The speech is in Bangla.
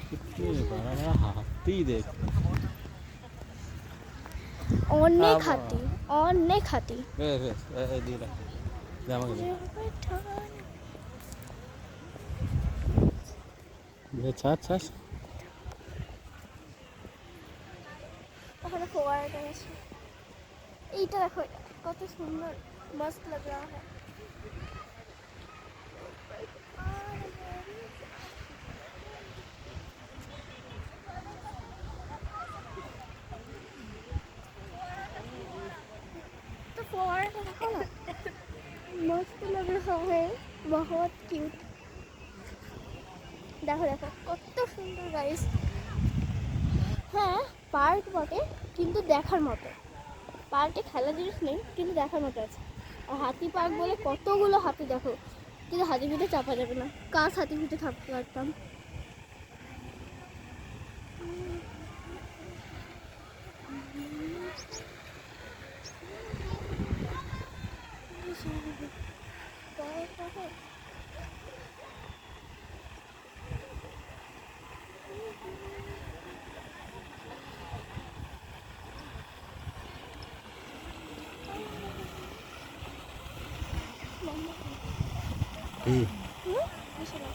कितने बड़ा हाथी देख অনেক হাতি, অনেক হাতি। বেশ বেশ এই দিলা জামা গেল ছাড় ছাড় ওখানে ফোয়ারাটা আছে। এইটা দেখো, এটা কত সুন্দর, মস্ত লাগ रहा है। तो फुवारा देखो ना, मस्त लग रहा है, बहुत क्यूट। দেখো দেখো কত সুন্দর গাইস। হ্যাঁ পার্ক বটে, কিন্তু দেখার মতো। পার্কে খেলা জিনিস নেই, কিন্তু দেখার মতো আছে। আর হাতি পার্ক বলে কতগুলো হাতি দেখো, কিন্তু হাতি পিঠে চাপা যাবে না। কাজ হাতি পিঠে থাকতে পারতাম। কি আসলে